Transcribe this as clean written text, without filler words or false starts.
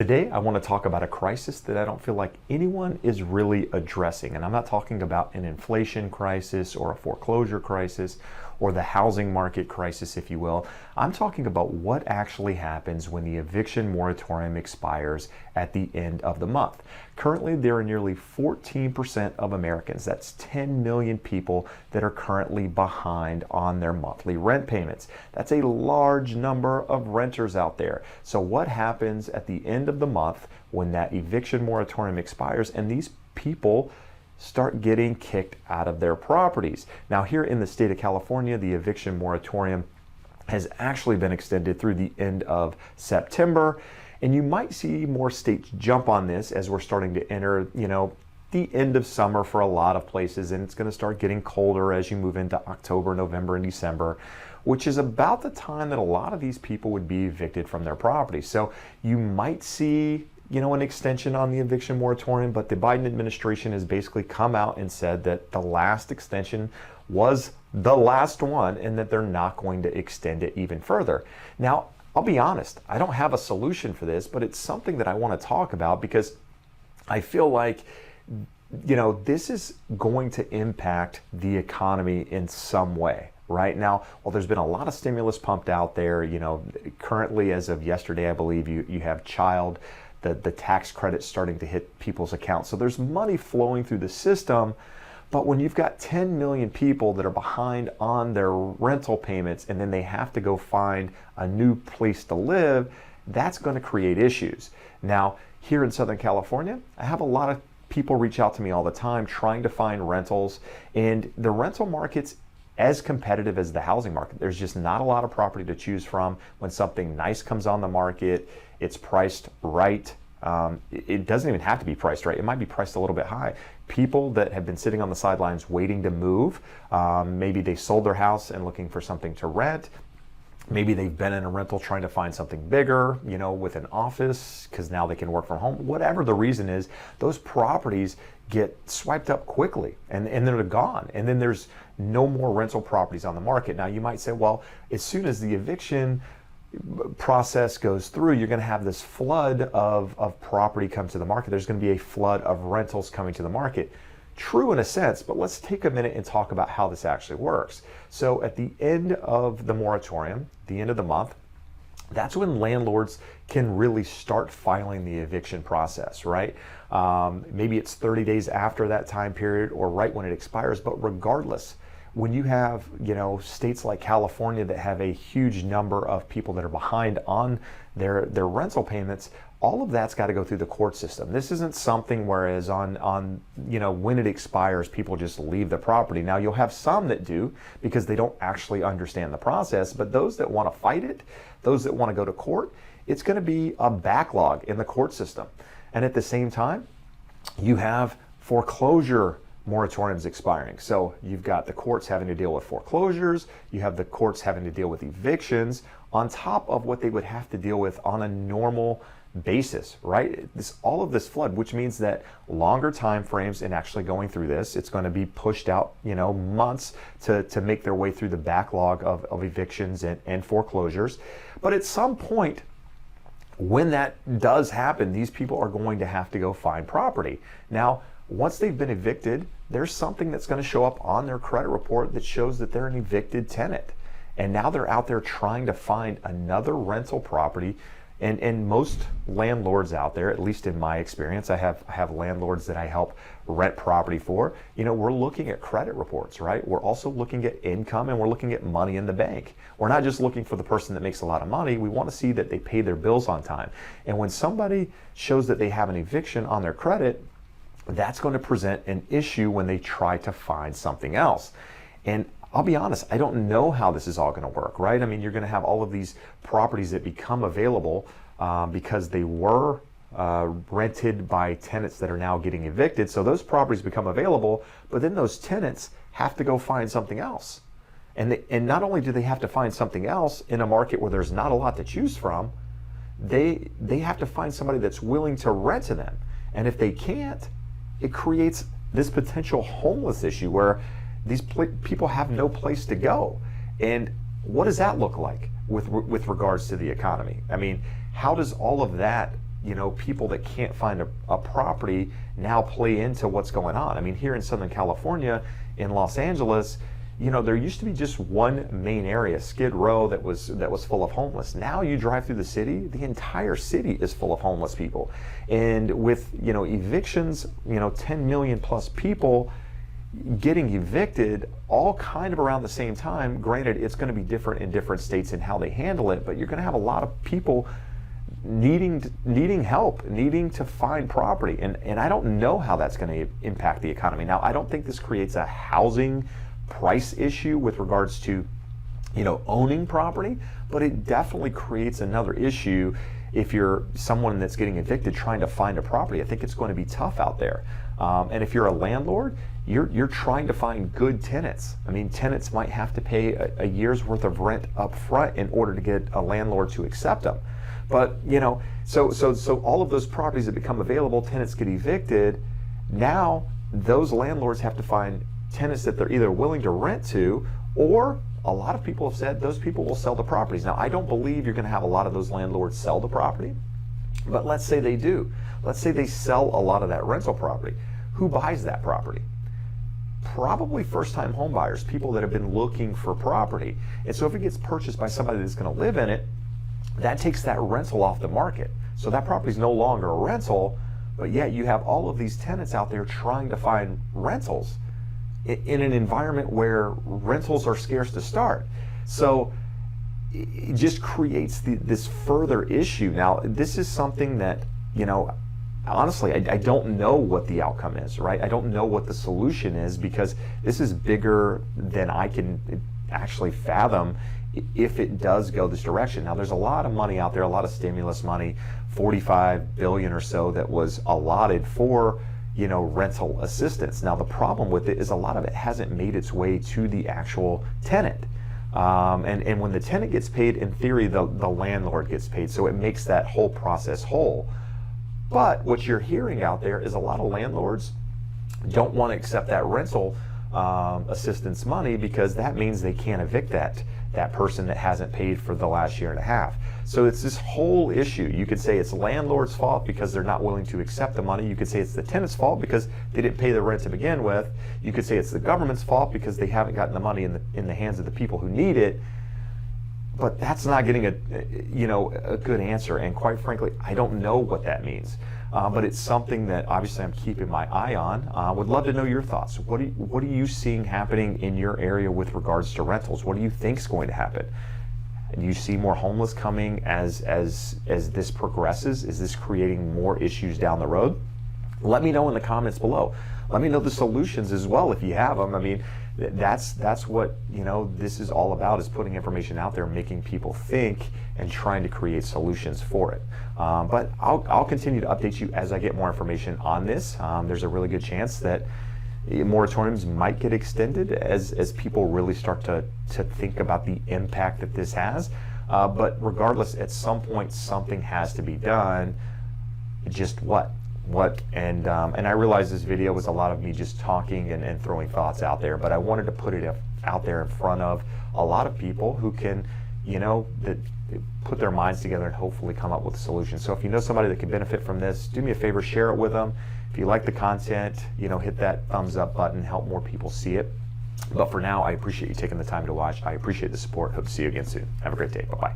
Today, I want to talk about a crisis that I don't feel like anyone is really addressing. And I'm not talking about an inflation crisis or a foreclosure crisis or the housing market crisis, if you will. I'm talking about what actually happens when the eviction moratorium expires at the end of the month. Currently, there are nearly 14% of Americans, that's 10 million people, that are currently behind on their monthly rent payments. That's a large number of renters out there. So what happens at the end of the month when that eviction moratorium expires and these people start getting kicked out of their properties? Now, here in the state of California, the eviction moratorium has actually been extended through the end of September. And you might see more states jump on this as we're starting to enter, the end of summer for a lot of places, and it's going to start getting colder as you move into October, November, and December, which is about the time that a lot of these people would be evicted from their property. So you might see an extension on the eviction moratorium, but the Biden administration has basically come out and said that the last extension was the last one and that they're not going to extend it even further. Now, I'll be honest, I don't have a solution for this, but it's something that I want to talk about because I feel like this is going to impact the economy in some way. Right now, well, there's been a lot of stimulus pumped out there. Currently, as of yesterday, I believe you have the tax credit starting to hit people's accounts. So there's money flowing through the system. But when you've got 10 million people that are behind on their rental payments and then they have to go find a new place to live, that's going to create issues. Now, here in Southern California, I have a lot of people reach out to me all the time trying to find rentals, and the rental market's as competitive as the housing market. There's just not a lot of property to choose from. When something nice comes on the market, it's priced right. It doesn't even have to be priced right. It might be priced a little bit high. People that have been sitting on the sidelines waiting to move, maybe they sold their house and looking for something to rent. Maybe they've been in a rental trying to find something bigger, with an office because now they can work from home. Whatever the reason is, those properties get swiped up quickly and they're gone. And then there's no more rental properties on the market. Now you might say, well, as soon as the eviction process goes through, you're going to have this flood of property come to the market. There's going to be a flood of rentals coming to the market. True in a sense, but let's take a minute and talk about how this actually works. So at the end of the moratorium, the end of the month, that's when landlords can really start filing the eviction process, right? Maybe it's 30 days after that time period or right when it expires, but regardless, when you have, states like California that have a huge number of people that are behind on their rental payments, all of that's got to go through the court system. This isn't something whereas on when it expires, people just leave the property. Now you'll have some that do because they don't actually understand the process, but those that want to fight it, those that want to go to court, it's going to be a backlog in the court system. And at the same time, you have foreclosure moratoriums expiring. So you've got the courts having to deal with foreclosures, you have the courts having to deal with evictions on top of what they would have to deal with on a normal basis, right? All of this flood, which means that longer time frames in actually going through this, it's going to be pushed out, months to make their way through the backlog of evictions and foreclosures. But at some point, when that does happen, these people are going to have to go find property. Now, once they've been evicted, there's something that's going to show up on their credit report that shows that they're an evicted tenant. And now they're out there trying to find another rental property. And most landlords out there, at least in my experience, I have landlords that I help rent property for. We're looking at credit reports, right? We're also looking at income and we're looking at money in the bank. We're not just looking for the person that makes a lot of money. We want to see that they pay their bills on time. And when somebody shows that they have an eviction on their credit, that's going to present an issue when they try to find something else. And I'll be honest, I don't know how this is all going to work, right? I mean, you're going to have all of these properties that become available because they were rented by tenants that are now getting evicted. So those properties become available, but then those tenants have to go find something else. And not only do they have to find something else in a market where there's not a lot to choose from, they have to find somebody that's willing to rent to them. And if they can't, it creates this potential homeless issue where these people have no place to go. And what does that look like with regards to the economy? I mean, how does all of that people that can't find a property now play into what's going on. I mean, here in Southern California, in Los Angeles, there used to be just one main area, Skid Row, that was full of homeless. Now you drive through the city, the entire city is full of homeless people. And with, evictions, 10 million plus people getting evicted all kind of around the same time. Granted, it's going to be different in different states in how they handle it, but you're going to have a lot of people needing help, needing to find property. And I don't know how that's going to impact the economy. Now, I don't think this creates a housing price issue with regards to owning property, but it definitely creates another issue if you're someone that's getting evicted trying to find a property. I think it's going to be tough out there. And if you're a landlord, you're trying to find good tenants. I mean, tenants might have to pay a year's worth of rent up front in order to get a landlord to accept them. But so all of those properties that become available, tenants get evicted. Now those landlords have to find tenants that they're either willing to rent to, or a lot of people have said those people will sell the properties. Now, I don't believe you're going to have a lot of those landlords sell the property, but let's say they do. Let's say they sell a lot of that rental property. Who buys that property? Probably first-time home buyers, people that have been looking for property. And so if it gets purchased by somebody that's going to live in it, that takes that rental off the market. So that property is no longer a rental, but yet you have all of these tenants out there trying to find rentals in an environment where rentals are scarce to start. So it just creates this further issue. Now, this is something that, honestly, I don't know what the outcome is, right? I don't know what the solution is, because this is bigger than I can actually fathom if it does go this direction. Now, there's a lot of money out there, a lot of stimulus money, 45 billion or so that was allotted for rental assistance. Now, the problem with it is a lot of it hasn't made its way to the actual tenant. And when the tenant gets paid, in theory, the landlord gets paid. So it makes that whole process whole. But what you're hearing out there is a lot of landlords don't want to accept that rental assistance money, because that means they can't evict that person that hasn't paid for the last year and a half. So it's this whole issue. You could say it's landlord's fault because they're not willing to accept the money. You could say it's the tenant's fault because they didn't pay the rent to begin with. You could say it's the government's fault because they haven't gotten the money in the hands of the people who need it. But that's not getting a good answer. And quite frankly, I don't know what that means. But it's something that obviously I'm keeping my eye on. Would love to know your thoughts. What are you seeing happening in your area with regards to rentals? What do you think is going to happen? Do you see more homeless coming as this progresses? Is this creating more issues down the road? Let me know in the comments below. Let me know the solutions as well if you have them. I mean, that's what this is all about, is putting information out there, making people think, and trying to create solutions for it. But I'll continue to update you as I get more information on this. There's a really good chance that moratoriums might get extended as people really start to think about the impact that this has. But regardless, at some point something has to be done. Just what? And I realize this video was a lot of me just talking and throwing thoughts out there, but I wanted to put it out there in front of a lot of people who can, that put their minds together and hopefully come up with a solution. So if you know somebody that can benefit from this, do me a favor, share it with them. If you like the content, hit that thumbs up button, help more people see it. But for now, I appreciate you taking the time to watch. I appreciate the support. Hope to see you again soon. Have a great day. Bye-bye.